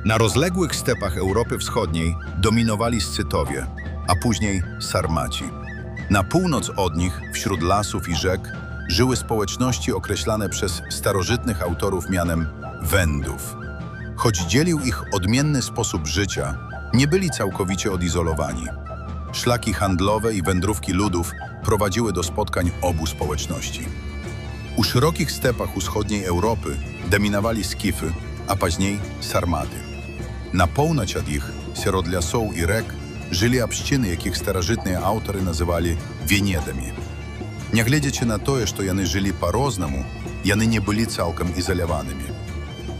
Na rozległych stepach Europy Wschodniej dominowali Scytowie, a później Sarmaci. Na północ od nich, wśród lasów i rzek, żyły społeczności określane przez starożytnych autorów mianem Wendów. Choć dzielił ich odmienny sposób życia, nie byli całkowicie odizolowani. Szlaki handlowe i wędrówki ludów prowadziły do spotkań obu społeczności. U szerokich stepach wschodniej Europy dominowali Skify, a później Sarmaty. Na północ od ich, wśród lasów i rzek, żyli общины, jakich starożytne autory nazywali Weniedami. Nie глядячи na to, że jany żyli по-розному, jany nie byli całkiem izolowanymi.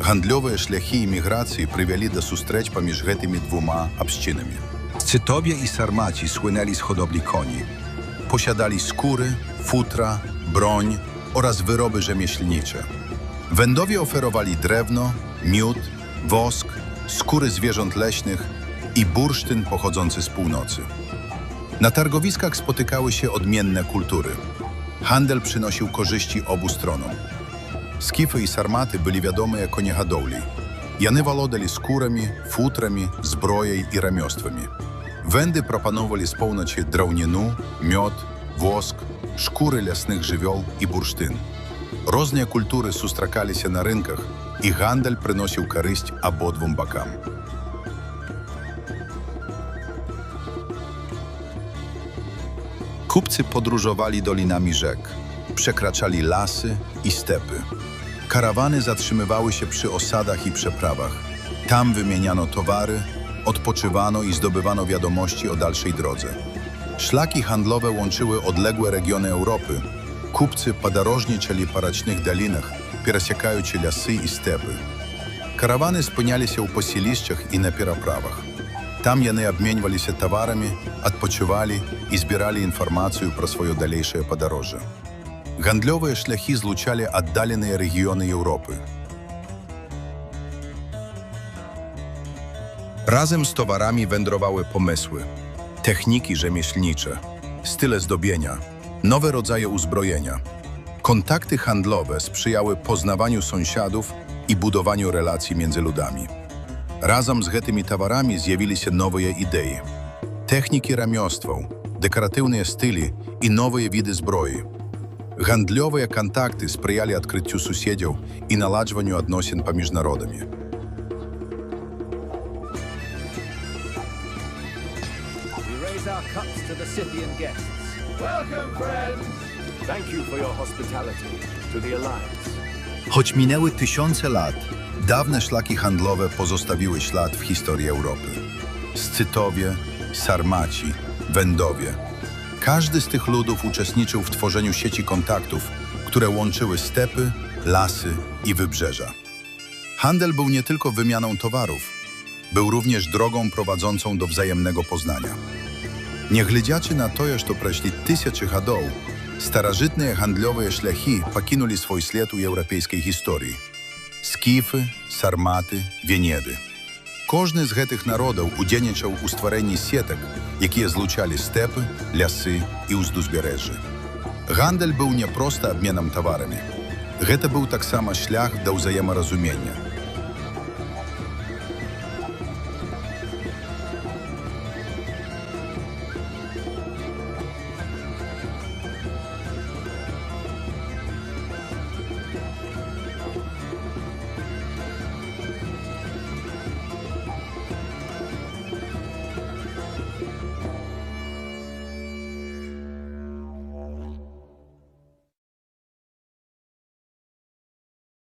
Handlowe szlaki i migracje привели do zustreч pomiędzy tymi dwoma общинami. Scytowie i Sarmaci słynęli z hodowli koni. Posiadali skóry, futra, broń oraz wyroby rzemieślnicze. Wędowie oferowali drewno, miód, wosk, skóry zwierząt leśnych i bursztyn pochodzący z północy. Na targowiskach spotykały się odmienne kultury. Handel przynosił korzyści obu stronom. Skify i Sarmaty byli wiadome jako niehodowli. Jany walodali skórami, futrami, zbroją i ramiostwami. Wędy proponowali z północy drewnianu, miód, wosk, szkóry leśnych żywioł i bursztyn. Różne kultury sustrzekali się na rynkach i handel przynosił korzyść obodwom bokam. Kupcy podróżowali dolinami rzek, przekraczali lasy i stepy. Karawany zatrzymywały się przy osadach i przeprawach. Tam wymieniano towary, odpoczywano i zdobywano wiadomości o dalszej drodze. Szlaki handlowe łączyły odległe regiony Europy. Kupcy podróżniczyli po rocznych dolinach, przesiekając lasy i stepy. Karawany spełniali się u poselищach i na przeprawach. Tam jany obmieniali się towarami, odpoczywali i zbierali informacje pro swoje dalsze podróże. Handlowe szlaki zluczali oddalone regiony Europy. Razem z towarami wędrowały pomysły, techniki rzemieślnicze, style zdobienia, nowe rodzaje uzbrojenia. Kontakty handlowe sprzyjały poznawaniu sąsiadów i budowaniu relacji między ludami. Razem z tymi towarami zjawili się nowe idee. Techniki ramiostwa, dekoratywne styli i nowe widy zbroi. Handlowe kontakty sprzyjali odkryciu sąsiadów i naładziwaniu odnosin pomiędzy narodami. Our cups to the Scythian guests. Welcome, friends! Thank you for your hospitality to the Alliance. Choć minęły tysiące lat, dawne szlaki handlowe pozostawiły ślad w historii Europy. Scytowie, Sarmaci, Wędowie. Każdy z tych ludów uczestniczył w tworzeniu sieci kontaktów, które łączyły stepy, lasy i wybrzeża. Handel był nie tylko wymianą towarów, był również drogą prowadzącą do wzajemnego poznania. Nie глядячи na to, że przeszli tysiące lat, starożytne handlowe szlaki pokinuli swój ślad u europejskiej historii. Skify, Sarmaty, Weniedy. Każdy z tych narodów udzielniczał u stworzeniu sietek, jakie zluczali stepy, lasy i uzduzbierzeży. Handel był nie prosto obmienem towarami. To był tak samo szlak do wzajemorozumienia.